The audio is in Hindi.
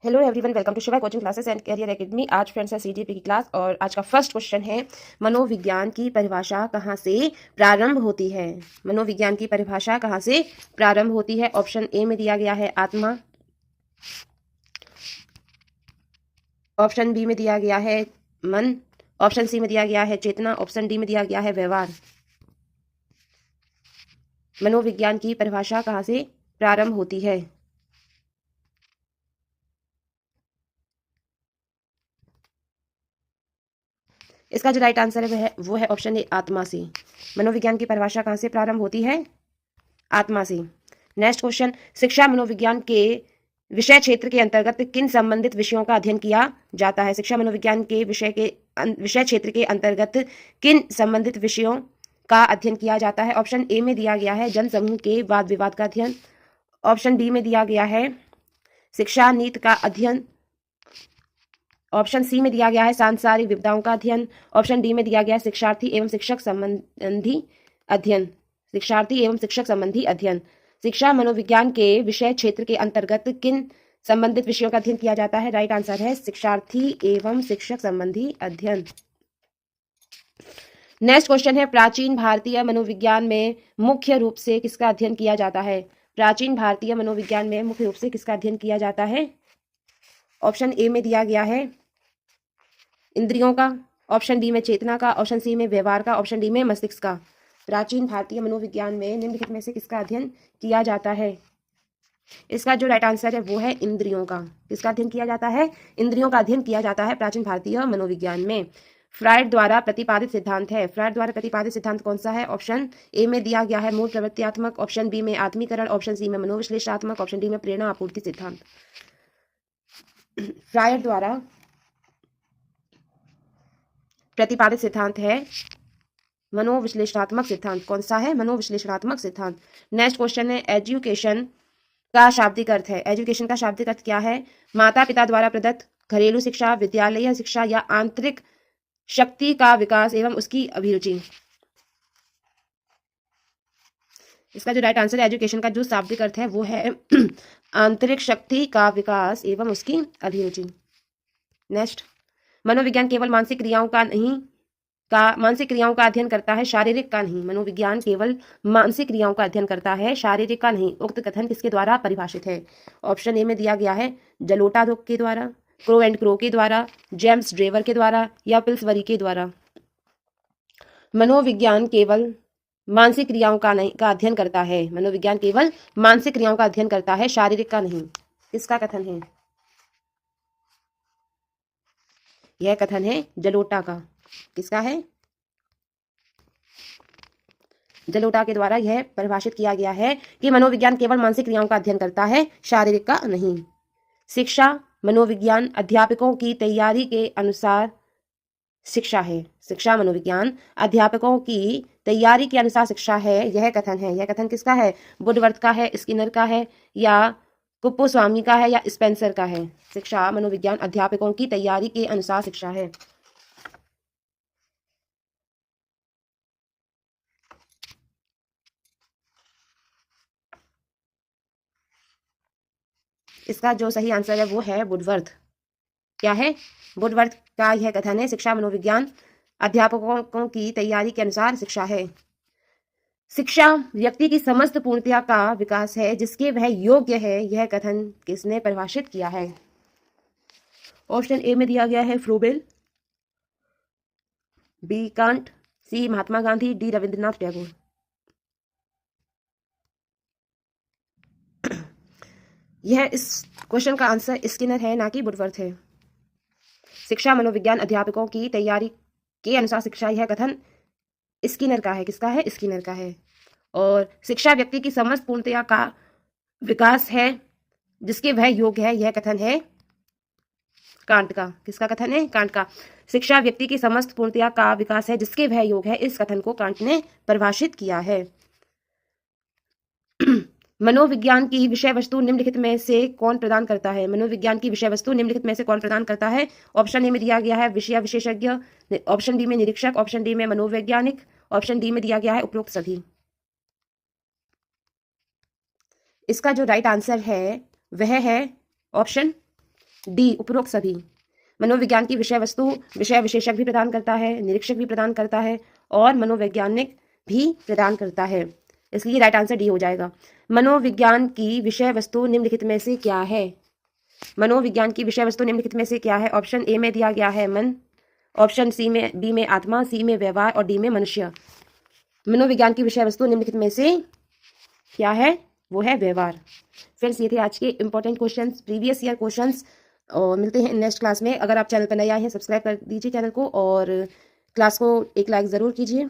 Hello everyone, welcome to Shiva coaching classes and career academy. आज फ्रेंड्स है सीजीपी की क्लास और आज का फर्स्ट क्वेश्चन है, मनोविज्ञान की परिभाषा कहाँ से प्रारंभ होती है। मनोविज्ञान की परिभाषा कहाँ से प्रारंभ होती है। ऑप्शन ए में दिया गया है आत्मा, ऑप्शन बी में दिया गया है मन, ऑप्शन सी में दिया गया है चेतना, ऑप्शन डी में दिया गया है व्यवहार। मनोविज्ञान की परिभाषा कहाँ से प्रारंभ होती है। इसका जो राइट आंसर है वो है ऑप्शन ए आत्मा से। मनोविज्ञान की परिभाषा कहाँ से प्रारंभ होती है, आत्मा से। नेक्स्ट क्वेश्चन, शिक्षा मनोविज्ञान के विषय क्षेत्र के अंतर्गत किन संबंधित विषयों का अध्ययन किया जाता है। शिक्षा मनोविज्ञान के विषय क्षेत्र के अंतर्गत किन संबंधित विषयों का अध्ययन किया जाता है। ऑप्शन ए में दिया गया है जन समूह के वाद विवाद का अध्ययन, ऑप्शन डी में दिया गया है शिक्षा नीति का अध्ययन, ऑप्शन सी में दिया गया है सांसारिक विविधताओं का अध्ययन, ऑप्शन डी में दिया गया है शिक्षार्थी एवं शिक्षक संबंधी अध्ययन। शिक्षार्थी एवं शिक्षक संबंधी अध्ययन। शिक्षा मनोविज्ञान के विषय क्षेत्र के अंतर्गत किन संबंधित विषयों का अध्ययन किया जाता है। राइट आंसर है शिक्षार्थी एवं शिक्षक संबंधी अध्ययन। नेक्स्ट क्वेश्चन है, प्राचीन भारतीय मनोविज्ञान में मुख्य रूप से किसका अध्ययन किया जाता है। प्राचीन भारतीय मनोविज्ञान में मुख्य रूप से किसका अध्ययन किया जाता है। ऑप्शन ए में दिया गया है इंद्रियों का, ऑप्शन डी में चेतना का, ऑप्शन सी में व्यवहार का, ऑप्शन डी में मस्तिष्क का। प्राचीन भारतीय मनोविज्ञान में निम्नलिखित में से किसका अध्ययन किया जाता है। इसका जो राइट आंसर है वो है इंद्रियों का। किसका अध्ययन किया जाता है, इंद्रियों का अध्ययन किया जाता है प्राचीन भारतीय मनोविज्ञान में। फ्रायड द्वारा प्रतिपादित सिद्धांत है। फ्रायड द्वारा प्रतिपादित सिद्धांत कौन सा है। ऑप्शन ए में दिया गया है मूल प्रवृत्त्यात्मक, ऑप्शन बी में आत्मीकरण, ऑप्शन सी में मनोविश्लेषणात्मक, ऑप्शन डी में प्रेरणा आपूर्ति सिद्धांत। फ्रायड द्वारा प्रतिपादित सिद्धांत है मनोविश्लेषणात्मक सिद्धांत। कौन सा है, मनोविश्लेषणात्मक सिद्धांत। नेक्स्ट क्वेश्चन है, एजुकेशन का शाब्दिक अर्थ है। एजुकेशन का शाब्दिक अर्थ क्या है। माता पिता द्वारा प्रदत्त घरेलू शिक्षा, विद्यालय शिक्षा या आंतरिक शक्ति का विकास एवं उसकी अभिरुचि। इसका जो राइट आंसर है एजुकेशन का जो शाब्दिक अर्थ है वो है आंतरिक शक्ति का विकास एवं उसकी अभिरुचि। नेक्स्ट, मनोविज्ञान केवल मानसिक क्रियाओं का अध्ययन करता है, शारीरिक का नहीं। मनोविज्ञान केवल मानसिक क्रियाओं का अध्ययन करता है, शारीरिक का नहीं। उक्त कथन किसके द्वारा परिभाषित है। ऑप्शन ए में दिया गया है जलोटा के द्वारा, क्रो एंड क्रो के द्वारा, जेम्स ड्रेवर के द्वारा या पिल्सबरी के द्वारा। मनोविज्ञान केवल मानसिक क्रियाओं का अध्ययन करता है। मनोविज्ञान केवल मानसिक क्रियाओं का अध्ययन करता है, शारीरिक का नहीं। किसका कथन है, यह कथन है जलोटा का। किसका है, जलोटा के द्वारा यह परिभाषित किया गया है कि मनोविज्ञान केवल मानसिक क्रियाओं का अध्ययन करता है, शारीरिक का नहीं। शिक्षा मनोविज्ञान अध्यापकों की तैयारी के अनुसार शिक्षा है। शिक्षा मनोविज्ञान अध्यापकों की तैयारी के अनुसार शिक्षा है, यह कथन है। यह कथन किसका है, वुडवर्थ का है, स्किनर का है या कुप्पूस्वामी का है या स्पेंसर का है। शिक्षा मनोविज्ञान अध्यापकों की तैयारी के अनुसार शिक्षा है। इसका जो सही आंसर है वो है वुडवर्थ। क्या है, वुडवर्थ का यह कथन है, शिक्षा मनोविज्ञान अध्यापकों की तैयारी के अनुसार शिक्षा है। शिक्षा व्यक्ति की समस्त पूर्णता का विकास है जिसके वह योग्य है, यह कथन किसने परिभाषित किया है। ऑप्शन ए में दिया गया है Froebel, B Kant, C Mahatma Gandhi, D Rabindranath Tagore. यह इस क्वेश्चन का आंसर स्किनर है, ना कि वुडवर्थ है। शिक्षा मनोविज्ञान अध्यापकों की तैयारी के अनुसार शिक्षा, यह कथन स्किनर का है। किसका है, स्किनर का है। और शिक्षा व्यक्ति की समस्त पूर्णता का विकास है जिसके वह योग्य है, यह कथन है कांट का। किसका कथन है, कांट का। शिक्षा व्यक्ति की समस्त पूर्णता का विकास है जिसके वह योग्य है, इस कथन को कांट ने परिभाषित किया है। मनोविज्ञान की विषय वस्तु निम्नलिखित में से कौन प्रदान करता है। मनोविज्ञान की विषय वस्तु निम्नलिखित में से कौन प्रदान करता है। ऑप्शन ए में दिया गया है विषय विशेषज्ञ, ऑप्शन बी में निरीक्षक, ऑप्शन डी में मनोवैज्ञानिक, ऑप्शन डी में दिया गया है उपरोक्त सभी। इसका जो राइट आंसर है वह है ऑप्शन डी उपरोक्त सभी। मनोविज्ञान की विषय वस्तु विषय विशेषक भी प्रदान करता है, निरीक्षक भी प्रदान करता है और मनोवैज्ञानिक भी प्रदान करता है, इसलिए राइट आंसर डी हो जाएगा। मनोविज्ञान की विषय वस्तु निम्नलिखित में से क्या है? मनोविज्ञान की विषय वस्तु निम्नलिखित में से क्या है? ऑप्शन ए में दिया गया है मन, ऑप्शन सी में बी में आत्मा, सी में व्यवहार और डी में मनुष्य। मनोविज्ञान की विषय वस्तु निम्नलिखित में से क्या है? वो है व्यवहार। फ्रेंड्स, ये थे आज के important questions, previous year questions. और मिलते हैं नेक्स्ट क्लास में। अगर आप चैनल पर नए आए हैं, सब्सक्राइब कर दीजिए चैनल को और क्लास को एक लाइक ज़रूर कीजिए।